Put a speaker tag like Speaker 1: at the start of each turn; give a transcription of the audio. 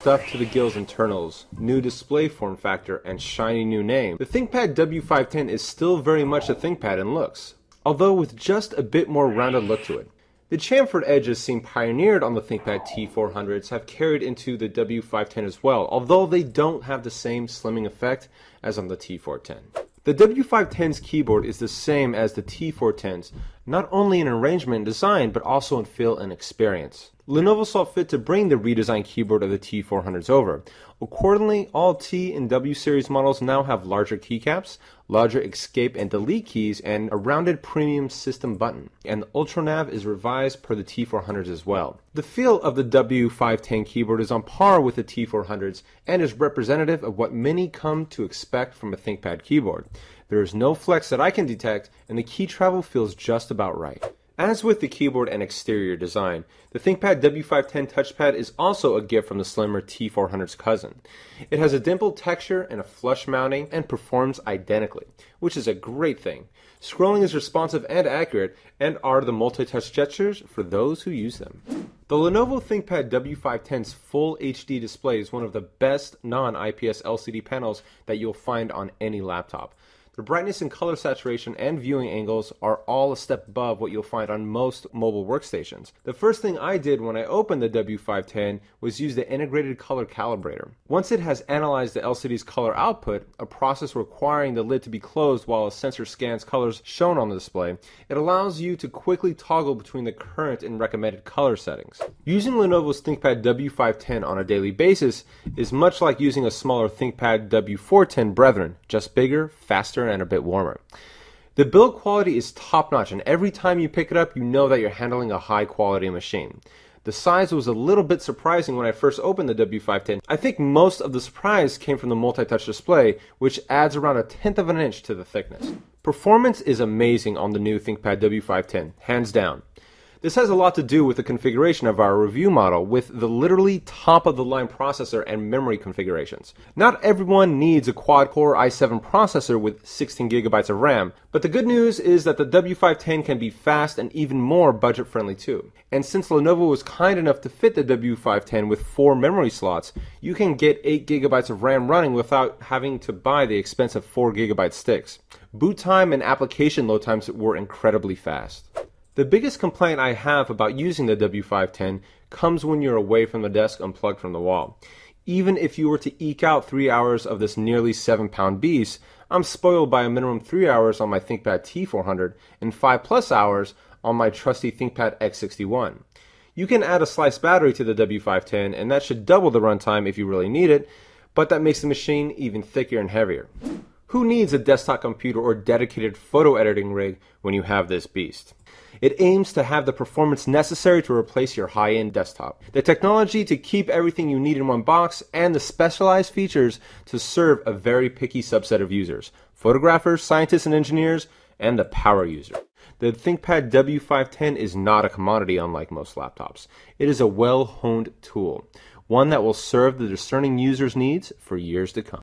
Speaker 1: Stuffed to the gills internals, new display form factor, and shiny new name, the ThinkPad W510 is still very much a ThinkPad in looks, although with just a bit more rounded look to it. The chamfered edges seen pioneered on the ThinkPad T400s have carried into the W510 as well, although they don't have the same slimming effect as on the T410. The W510's keyboard is the same as the T410's, not only in arrangement and design, but also in feel and experience. Lenovo saw fit to bring the redesigned keyboard of the T400s over. Accordingly, all T and W series models now have larger keycaps, larger escape and delete keys, and a rounded premium system button. And the UltraNav is revised per the T400s as well. The feel of the W510 keyboard is on par with the T400s and is representative of what many come to expect from a ThinkPad keyboard. There is no flex that I can detect, and the key travel feels just about right. As with the keyboard and exterior design, the ThinkPad W510 touchpad is also a gift from the slimmer T400's cousin. It has a dimpled texture and a flush mounting and performs identically, which is a great thing. Scrolling is responsive and accurate, and are the multi-touch gestures for those who use them. The Lenovo ThinkPad W510's full HD display is one of the best non-IPS LCD panels that you'll find on any laptop. The brightness and color saturation and viewing angles are all a step above what you'll find on most mobile workstations. The first thing I did when I opened the W510 was use the integrated color calibrator. Once it has analyzed the LCD's color output, a process requiring the lid to be closed while a sensor scans colors shown on the display, it allows you to quickly toggle between the current and recommended color settings. Using Lenovo's ThinkPad W510 on a daily basis is much like using a smaller ThinkPad W410 brethren, just bigger, faster, and a bit warmer. The build quality is top-notch, and every time you pick it up you know that you're handling a high-quality machine. The size was a little bit surprising when I first opened the W510. I think most of the surprise came from the multi-touch display, which adds around 1/10 of an inch to the thickness. Performance is amazing on the new ThinkPad W510, hands down. This has a lot to do with the configuration of our review model with the literally top-of-the-line processor and memory configurations. Not everyone needs a quad-core i7 processor with 16 GB of RAM, but the good news is that the W510 can be fast and even more budget-friendly too. And since Lenovo was kind enough to fit the W510 with 4 memory slots, you can get 8 GB of RAM running without having to buy the expensive 4 GB sticks. Boot time and application load times were incredibly fast. The biggest complaint I have about using the W510 comes when you're away from the desk unplugged from the wall. Even if you were to eke out 3 hours of this nearly 7-pound beast, I'm spoiled by a minimum 3 hours on my ThinkPad T400 and 5+ hours on my trusty ThinkPad X61. You can add a sliced battery to the W510 and that should double the runtime if you really need it, but that makes the machine even thicker and heavier. Who needs a desktop computer or dedicated photo editing rig when you have this beast? It aims to have the performance necessary to replace your high-end desktop, the technology to keep everything you need in one box, and the specialized features to serve a very picky subset of users: photographers, scientists and engineers, and the power user. The ThinkPad W510 is not a commodity unlike most laptops. It is a well-honed tool, one that will serve the discerning user's needs for years to come.